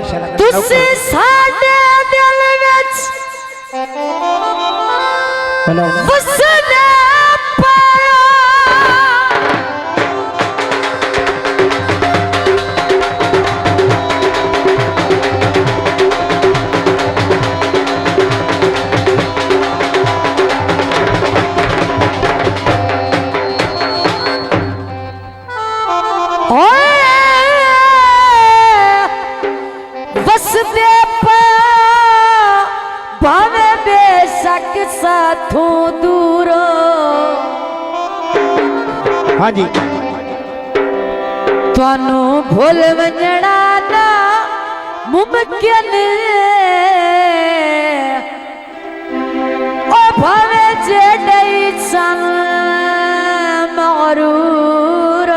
तुसी साडे दिल विच वसने भावे बेशक साथों दूर। हाँ जी थानू भूल वंजणा ना मुमकिन ओ भावे जेडई सन मगरूर।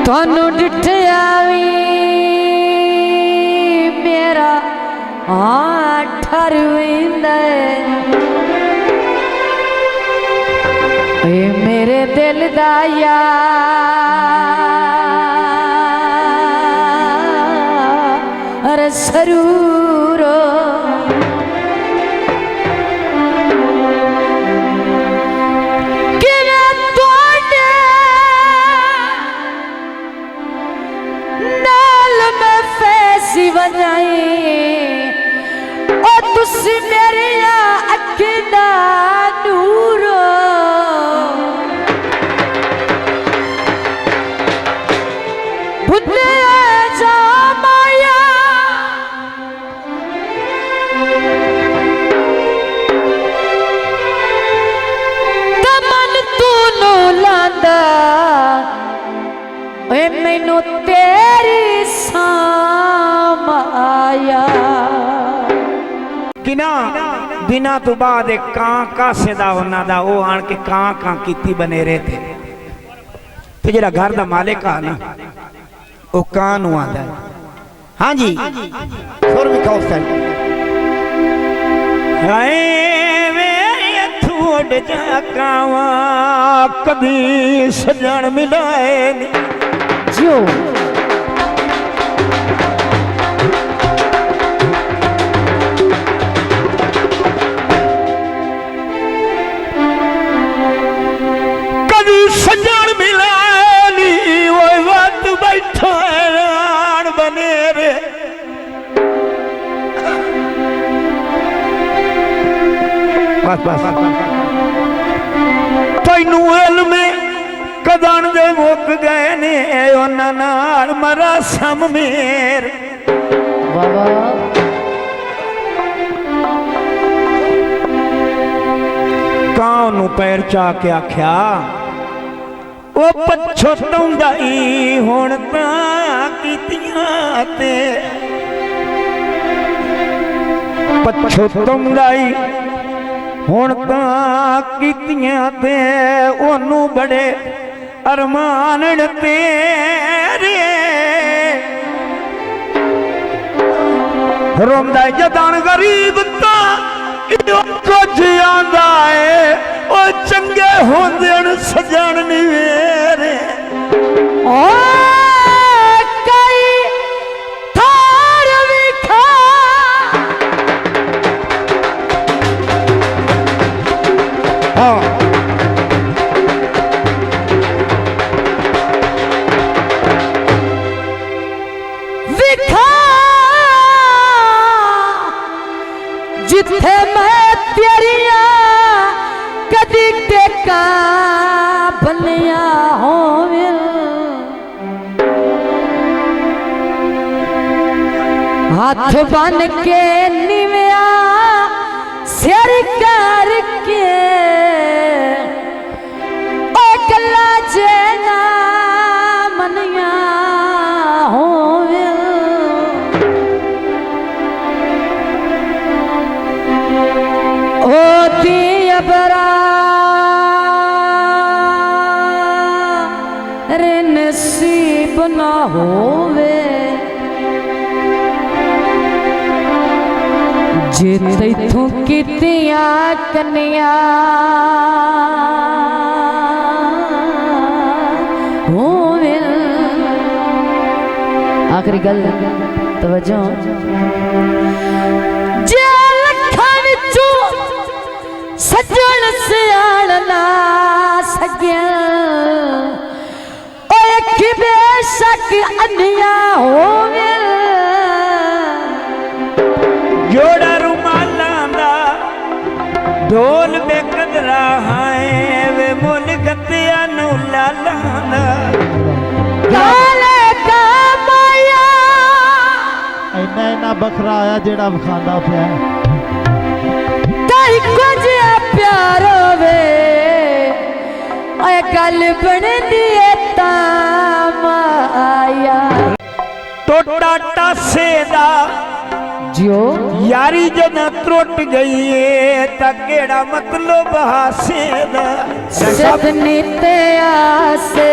थानू डिठयावी मेरा ठरविंदा मेरे दिल दा यार सरूर। तुसी मेरे अखी दा नूर भुले जा माया तमन तू नो लांदा मैनू तेरी सामाया। किना बिना तो बाद कां कासे दा उन्हां दा ओ आण के कां कां कीती बने रहे थे ते जेड़ा घर दा मालिक आ ना ओ कां नु आंदा है। हां जी सुर भी खाओ सन हाय वे थोड़ जा कावा कभी सजण मिलाए जो सजन मिलानी वो वक्त बैठो हैरान बने रे। बस बस तैनू इल्म कदन दे मुक गए ने उन्हां नाल मरा सम मेर। कां नू पैर चा के आख्या वो पछोताई हुण तां कीतियां ते पछोताई हुण तां कीतियां ते ओनू बड़े अरमान तेरे रोंदा जदान गरीब तां कुछ आंदा है ओ चंगे होंदे सजन नी मेरे। ओ कई थार विखा हाँ विखा जिथे मैं तेरिया कदी टेका बनिया होवे हाथ बन के निव्या सिर करके ओ गल्ला जेना मनिया होवे ओ दिया बरा रे नसीब ना होवे जे तैथों कीतियां कन्या होवे आखिरी गल तवज्जो जे लखां विचों सजण सियाल ना सगिया ओए कि बेशक अन्या होवे जोड़ा रुमालां दा ढोल बेकदरा है वे मुल गत्तियां नू लालां दा काले का माया इन्ना इन्ना बखरा आया जेड़ा विखांदा पिया कई कुछ प्यार होवे ओए गल बनदी है तां माया टोटा टासे दा जियो यारी जद त्रुट गई है ता केड़ा मतलब हासे दा सदनी ते आसे